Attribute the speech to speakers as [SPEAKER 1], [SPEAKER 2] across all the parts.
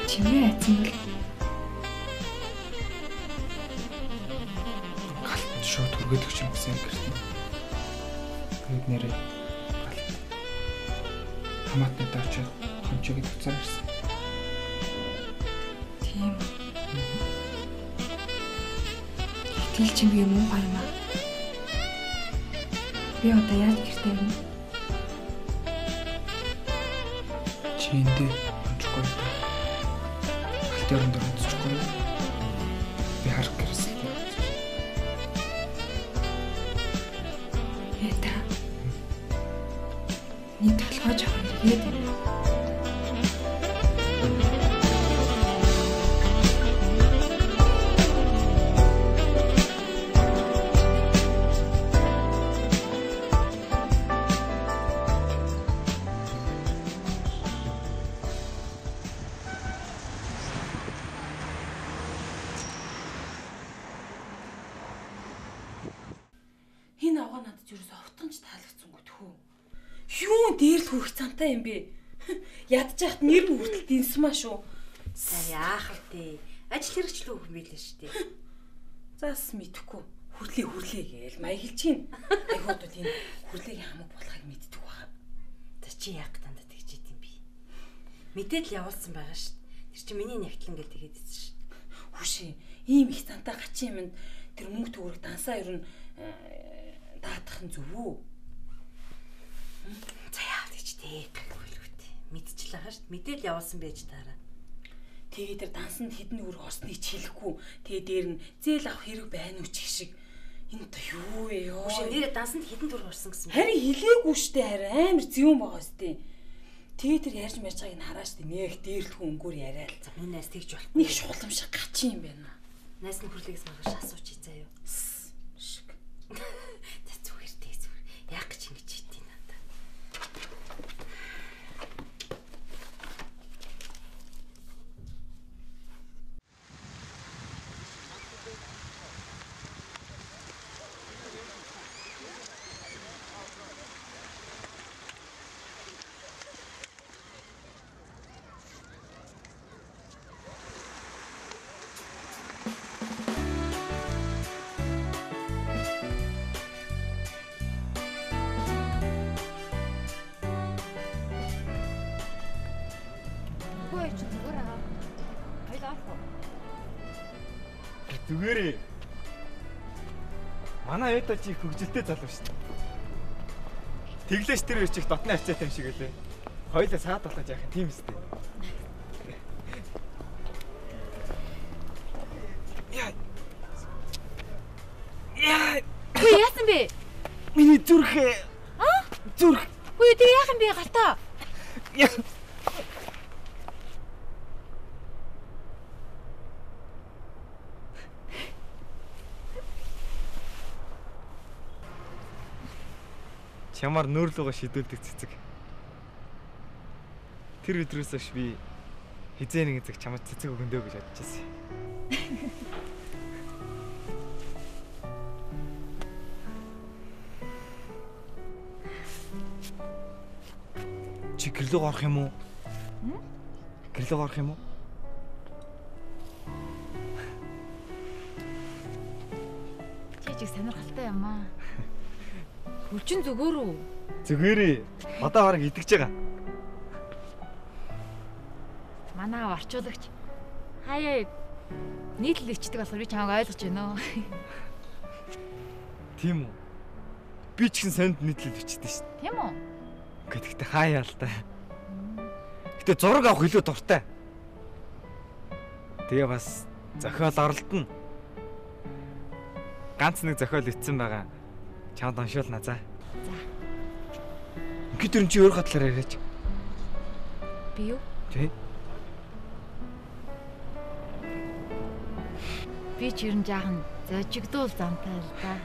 [SPEAKER 1] Чимээ айцсан бол
[SPEAKER 2] галт шууд түргээд өгч юм гэсэн юм гэртэн. Тэгээд нэрээ галт хамаатны давчаад хончоог буцаар ирсэн.
[SPEAKER 1] тийм. Гэтэл чимээ муу юм аа. Би одоо яаж гэртээ ирнэ?
[SPEAKER 2] Чи эндээ онцгүй та. Галт өрөнд онцгүй. Би харах гэсэн.
[SPEAKER 1] Ята. Нэг толгой жоохон тэгээд
[SPEAKER 3] хин аваа надад юус овтонч таалагдсангүй тхүү. Юу дээр л хөрөх цантай юм бэ? Ядж яхад нэр нь хүртэл динсмаа шүү.
[SPEAKER 4] За яах вэ? Ажил хэрэгчлээ өгөх мэлээ шүү дээ.
[SPEAKER 3] Заас мэдэхгүй. Хүрлээ гээл маяг хэлж гин. Айгуудад энэ хүрлээгийн хамаг болохыг мэддэг байгаа.
[SPEAKER 4] За чи яах гэж дандаа тэгж идэм би. Мэдээд л явуулсан байгаа шүү. Тэр чи миний нягтлан гэл тэгээд ийсэн шүү.
[SPEAKER 3] Хүшээ ийм их цантай гачин юмд тэр мөнгө төгрөг дансаа ер нь даадах нь зөв үү?
[SPEAKER 4] За яах гэж дээ. Мэдчихлээ хаа шүү. Мэдээд л явуулсан байж таараа.
[SPEAKER 3] Тэгээ тэр дансанд хідэн өөр хосныг чилэхгүй. Тэгээ дээр нь зээл авах хэрэг байна уу ч гэх шиг. Энэ та юу вэ ёо?
[SPEAKER 4] Хүшээ нэрээ дансанд хідэн төр орсон гэсэн.
[SPEAKER 3] Харин хилээгүй штэ харин амар зүүн байгаа штэ. Тэгээ тэр ярьж марж байгааг нь хараа штэ. Нэг дээрлэхүү өнгөөр яриа л.
[SPEAKER 4] За миний найс тэгж болох.
[SPEAKER 3] Нэг шуулам шиг гачин юм байна.
[SPEAKER 4] Найс нь хүрлээс маргаш асууч заа юу.
[SPEAKER 3] Шиг.
[SPEAKER 4] За зүгээр дээ зүгээр. Яах гэж ингэж идэв надаа.
[SPEAKER 5] Зүгээрээ. Манай Эда чи их хөвгөлтэй залуу шүү дээ. Тэглээч тэр үеч их дотны хацаатай юм шиг гэлээ. Хоёлаа саад болоод яах юм тийм үстэй. Яа.
[SPEAKER 4] Хөө яасан бэ?
[SPEAKER 5] Миний зүрхээ. Зүрх.
[SPEAKER 4] Хөө тэг яах юм бэ гартаа?
[SPEAKER 5] Чамаар нөөрлөгөө шидүүлдэг цэцэг. Тэр өдрөөс хойш би хизээ нэг цаг чамд цэцэг өгөндөө гэж бодож байсан. Чи гэрлөө гарах юм уу? Гэрлөө гарах юм уу?
[SPEAKER 4] Чи ч сонирхолтой юм аа. Хүчин зүгээр үү?
[SPEAKER 5] Зүгээрээ. Одоо бараг идэж байгаа.
[SPEAKER 4] Манай орчуулагч хаяа нийтлэлчдэг болохоор би чамайг ойлгож байна.
[SPEAKER 5] Тийм үү? Би ч гэсэн сонд нийтлэл бичдэг шүү дээ.
[SPEAKER 4] Тийм үү?
[SPEAKER 5] Гэхдээ хаяа л та. Гэтэ зураг авах илүү дуртай. Тэгээ бас зохиол оролдоно. Ганц нэг зохиол итсэн байгаа. Чамд уншуулна за.
[SPEAKER 4] За.
[SPEAKER 5] Ингээд тэр чи өөр хатлаар яриач.
[SPEAKER 4] Би юу?
[SPEAKER 5] Тэ.
[SPEAKER 4] Би ч ер нь жаахан зожигдуул замтай л да.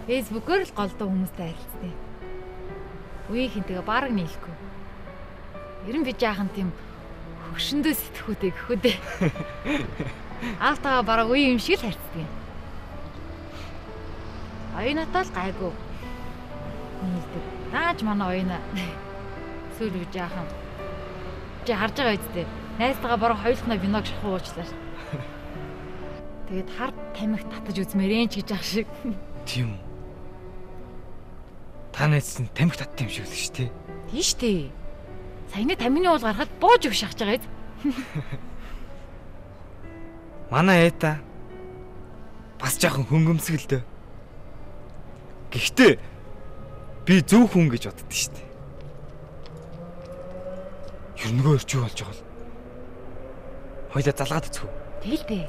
[SPEAKER 4] Фэйсбүүкээр л голдуу хүмүүстэй харилцдаг. Үеийнхэнтэйгээ бараг нийлэхгүй. Ер нь би жаахан тийм хөгшөндөө сэтгхүүтэй гэхүү дээ. Автагаа бараг үе юм шиг л харилцдаг. Оюунатаа л гайгүй. Нийлдэг. Нааж манай оюуна. Сүүл үе жаахан. Чи харж байгаа үсттэй. Найзтайгаа бараг хоёулахнаа виног шахуу уучлаа. Тэгээд хар тамхи татаж үзмээрэн ч гэж ах шиг.
[SPEAKER 5] Тийм үү. Та найз нь тамхи татсан юм шиг л шүү дээ.
[SPEAKER 4] Тийш дээ. Саяны тамхины уул гарахад бууж өгш шахаж байгаа эз.
[SPEAKER 5] Манай ээта бас жоохон хөнгөмсгөлдөө. Гэхдээ би зөв хүн гэж боддоо шүү дээ. Ернөгөө өрчүү болж байгаа л. Хойлоо залгаад үзэх үү?
[SPEAKER 4] Тэгэл дээ.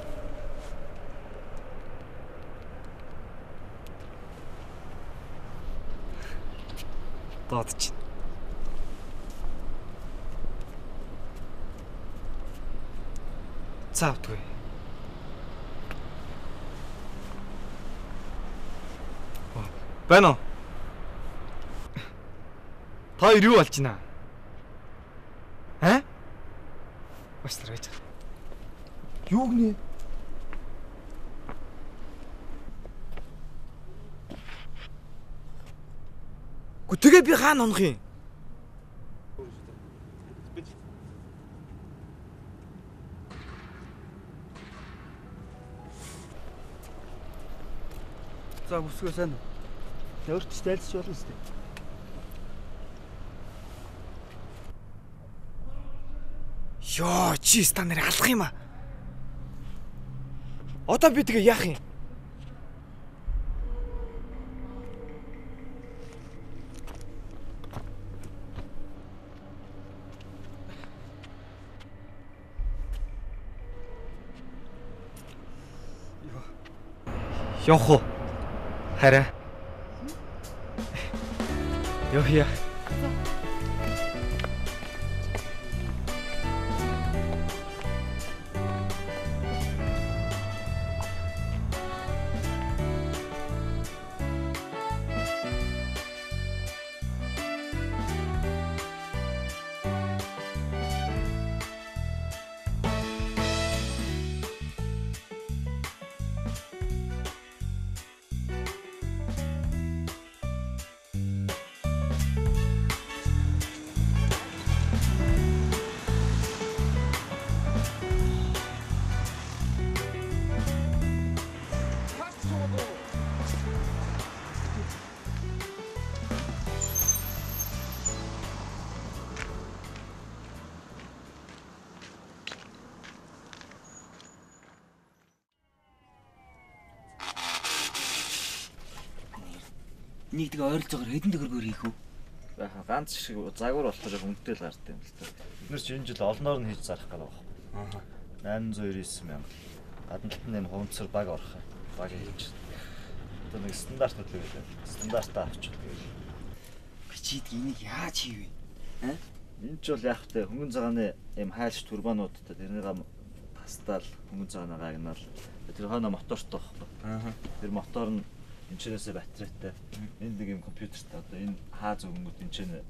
[SPEAKER 5] Додч. Цаавтгүй. Байна уу? Та юу болж байна? Баштар байж. Юу гэнэ? Гүтгээ би хаана унах юм?
[SPEAKER 6] За өсгөө сайн уу? Өөрт ч тайлж болно шүү дээ.
[SPEAKER 5] Ёо, чи станаар алах юм аа. Одоо би тэгээ яах юм? Явах уу? Хараа. Явъя.
[SPEAKER 7] Нэг тэгээ ойролцоогоор хэдэн төгрөгөөр хийх үү?
[SPEAKER 8] Баха ганц шиг загвар болохоор хүнтэй л гардаг юм л та. Бид нар ч энэ жил олноор нь хийж зарах гэдэг байна. 899 мянга. Гадна талд нь хувцар баг орох. Баг хийж. Одоо нэг стандарт хөтлөө гэдэг. Стандартаа авчих гэдэг.
[SPEAKER 7] Бичид энийг яаж хийвэ?
[SPEAKER 8] Энэ ч бол яг тэ хөнгөн цагааны юм хайлш турбануудтай тэрнийг пастал хөнгөн цагаанаа гагнаал. Тэр хойно мотортой байхгүй. Тэр мотор нь энэчнээсээ батарейтай. Энд нэг юм компьютертэй одоо энэ хаа зөвгөнгүүд энэчнээ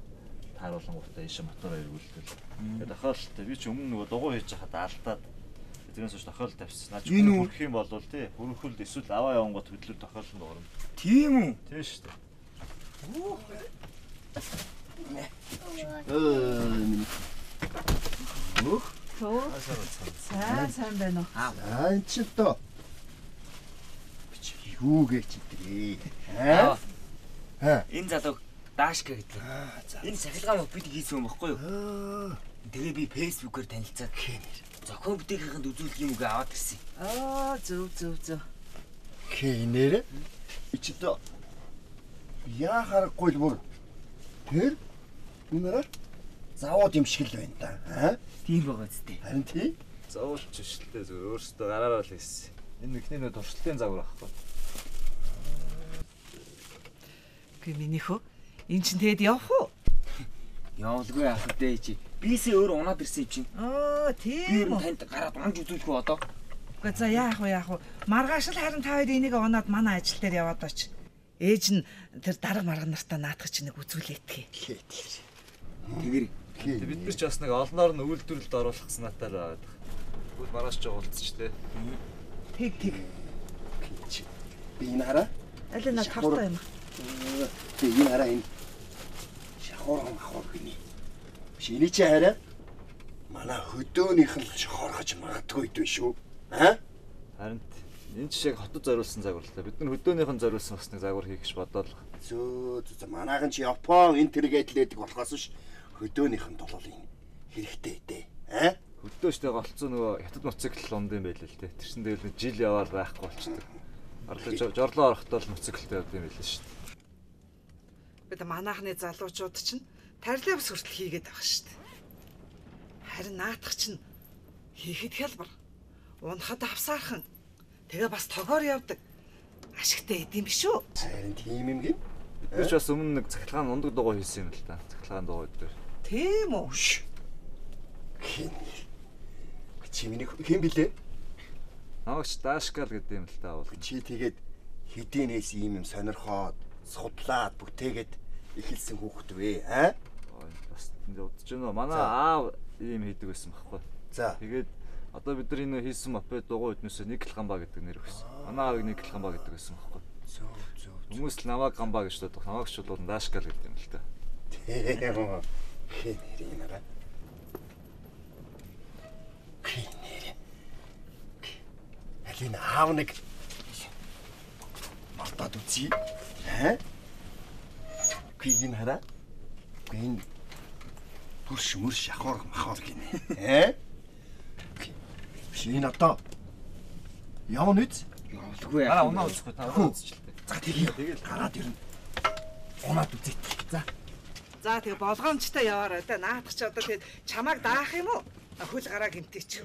[SPEAKER 8] тааруулангуудаа ийш мотороо эргүүлдэг. Тэгээд тохиолдолтой би ч өмнө нөгөө дугуй хийж хахад алдаад тэрнээс ч тохиолдол тавьсан. Наач хүрэх юм бол тий хөрөхөлд эсвэл аваа явангууд хөдлөл тохиолдол нь орно.
[SPEAKER 7] Тийм үү?
[SPEAKER 8] Тийм шүү дээ.
[SPEAKER 9] Сайн байна уу?
[SPEAKER 6] Аа энэ ч тоо. Юу гэж идрээ?
[SPEAKER 7] Энэ залуу Дашка гэдэг. Энэ сахилгаан мобиль хийсэн юм баггүй юу? Тэгээ би фэйсбүүкээр танилцаад зохион бүтээгчийн үзүүлэлт юм уу аваад ирсэн.
[SPEAKER 9] Зөв.
[SPEAKER 6] Хийнээр чи тоо. Яа харахгүй л бүр. Тэр үнээрээ завууд юм шиг л байна та.
[SPEAKER 7] Тийм байгаа зү.
[SPEAKER 6] Харин тий.
[SPEAKER 8] Зовлч шилтэй зөв өөртөө гараараа л хийсэн. Энэ ихний нөө туршилтын загвар байхгүй.
[SPEAKER 9] Минийхөө эн чинь тэгэд явах уу?
[SPEAKER 7] Явуулгүй яах вэ чи? Бисээ өөр унаад ирсэн юм чинь.
[SPEAKER 9] Тийм үү.
[SPEAKER 7] Танд гараад унж үзүүлэх үү одоо?
[SPEAKER 9] Гэхдээ за яах вэ? Маргааш л харин та хоёр энийг унаад манай ажил дээр яваад оч. Ээж нь тэр дарга марга нартаа наадах чинь нэг үзүүлээдгээ.
[SPEAKER 7] Тэгэр.
[SPEAKER 8] Бид нар ч бас нэг олноор нь үйлдвэрлэлд оруулах санаатай л байгаад. Бүгд маргааш ч уулзч тээ.
[SPEAKER 9] Тэг.
[SPEAKER 6] Би энэ хараа.
[SPEAKER 9] Аль нэг тавтай юм.
[SPEAKER 6] Тэг энэ хараа энэ. Шахууран гинэ. Шиний чи хараа. Манай хөдөөнийх нь шохорхож магадгүй дээ шүү. Аа?
[SPEAKER 8] Харин энэ жишээг хотод зориулсан загварлаа. Бид нар хөдөөнийхэн зориулсан бас нэг загвар хийх гэж бодоод л.
[SPEAKER 6] Зөө манайхан ч Япон энэ тэргээд л байдаг болохоос ш хөдөөнийхэн тололын хэрэгтэй дээ. Аа?
[SPEAKER 8] Хөдөөштэй голцоо нөгөө хятад моцикл унд юм байл л те. Тэрсэн дээр нэг жил яваад байхгүй болчихдог. Арлаа жорлоо орохдоо л моциклтэй явд юм байл шүү дээ.
[SPEAKER 9] Бид манайхны залуучууд чинь тарилаа бас хүртэл хийгээд байгаа шүү дээ. Харин наадах чинь хийхэд хялбар. Унахад авсаархан. Тэгээ бас тогоор явдаг. Ашигтай идэм биш үү?
[SPEAKER 6] Харин тийм юм гин.
[SPEAKER 8] Би ч бас өмнө нэг цахилгаан ундаг дугуй хийсэн юм л та. Цахилгаан дугуй дээр.
[SPEAKER 9] Тийм үү?
[SPEAKER 6] Хин. Чимэний хэн блэ?
[SPEAKER 8] Наагч Дашкал гэдэг юм л та бол.
[SPEAKER 6] Чи тэгээд хэдийнээс ийм юм сонирхоод судлаад бүтээгээд эхэлсэн хүүхэд вэ? Аа?
[SPEAKER 8] Бас удаж гэнэ. Манай аав ийм хийдэг байсан байхгүй.
[SPEAKER 6] За.
[SPEAKER 8] Тэгээд одоо бид нар энэ хийсэн мопед дугуй өднөөсөө Никл гамбаа гэдэг нэр өгсөн. Манай аавыг Никл гамбаа гэдэг байсан байхгүй.
[SPEAKER 6] Зөв.
[SPEAKER 8] Хүмүүс л намайг гамбаа гэж боддог. Намайг ч бол Дашкал гэдэг юм л та.
[SPEAKER 6] Тийм үү. Хин нэр юм аа. Алин аав нэг мартаад үзье. Аа? Гин хараа. Гин бүрш шахор махор гинэ. Аа? Шинэ одоо явна үз?
[SPEAKER 7] Явуулгүй
[SPEAKER 8] яа. Унаа үзэхгүй та үзчихлээ.
[SPEAKER 6] За тэгээд гараад ирнэ. Унаад үзье. За.
[SPEAKER 9] За тэгээ болгоомжтой яваарай да. Наадах чи одоо тэгээд чамайг даах юм уу? Хөл гараа гинтээч.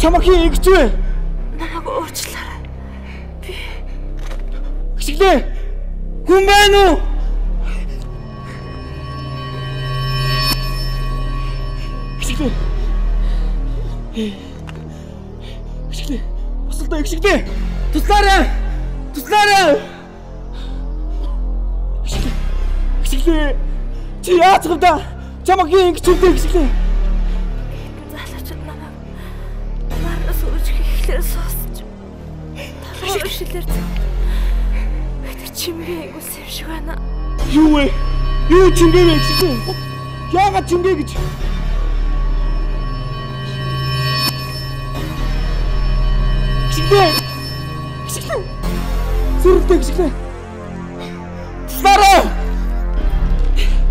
[SPEAKER 5] Чамаг хийж вэ?
[SPEAKER 1] Намайг уучлаарай. Би
[SPEAKER 5] Гişглээ. Хүн байна уу? Гişглээ. Гişглээ. Босолдоо гişглээ. Туслаарай. Гişглээ. Чи яах вэ? Чамаг хийж вэ гişглээ?
[SPEAKER 1] Сонсч. Толгой шилэр. Гэтэ чимгээ игүүлсэн юм шиг байна.
[SPEAKER 5] Юу вэ? Юу чимгээ вэ гэсэн? Яагаад чимгээ гэж? Гişглээ. Сүрдэй гişглээ. Слара! Гişглээ.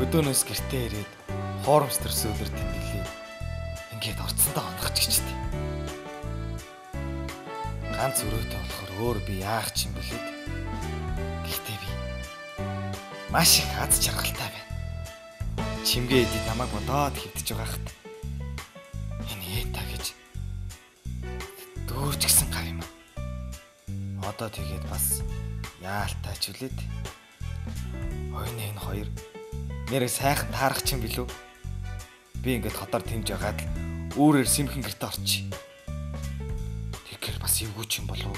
[SPEAKER 5] Өдөөнөөс гэртээ ирээд хоормс төрсөн өдөр тэмдэглээ. Ингээд орцсондоо хонох ч гэжтэй. Ганц өрөөтэй болохоор өөр би яах ч юм бэлээд. Гэхдээ би маш их аз жаргалтай байна. Чимгээ эдэд намайг бодоод хэвдэж байгаа хат. Энэ ээта гэж дүүрч гисэн гар юм. Одоо тэгээд бас яалтаач үлээд. Ойны энэ хоёр нэрээ сайхан таарах чинь билүү? Би ингээд хотоор тэмж байгаад л өөрөөр сэмхэн гэрте орчих. Тэгэхээр бас эвгүй ч юм болов.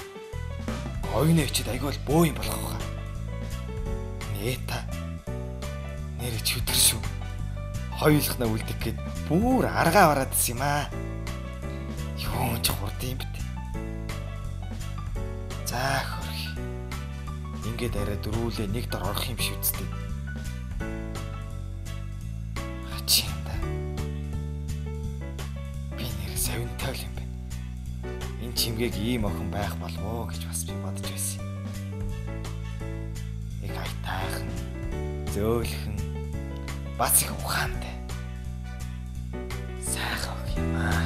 [SPEAKER 5] Ойны ичид айгүй бол бөө юм болох байгаа. Нээта нэрээ чөтгөр шүү. Хоёулахнаа үлдэх гээд бүр аргаа бараад исэн юм аа. Юу ч хурдан юм бит. За хөрх. Ингээд арай дөрүүлээ нэг дор орох юм шиг үсттэй. Хачинда. Би нэр савинтай юм байна. Энэ чимгээг ийм охин байх болов уу гэж бас би бодож байсан. Нэг айтайхан, зөөлхөн, бас их ухаантай. Сайхан юм аа.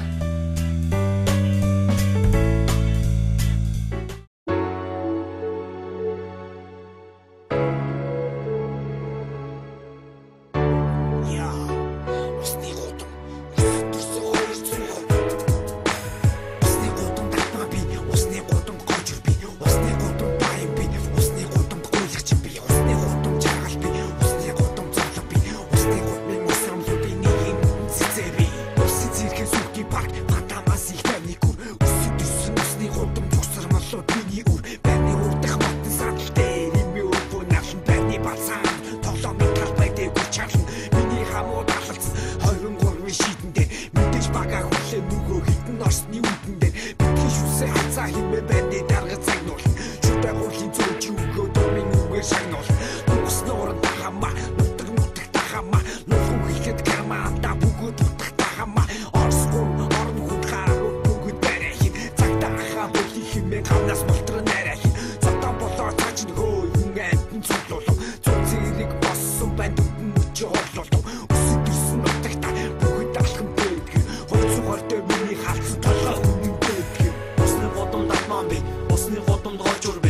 [SPEAKER 10] Усны годом татман би, усны годом дооч үрби.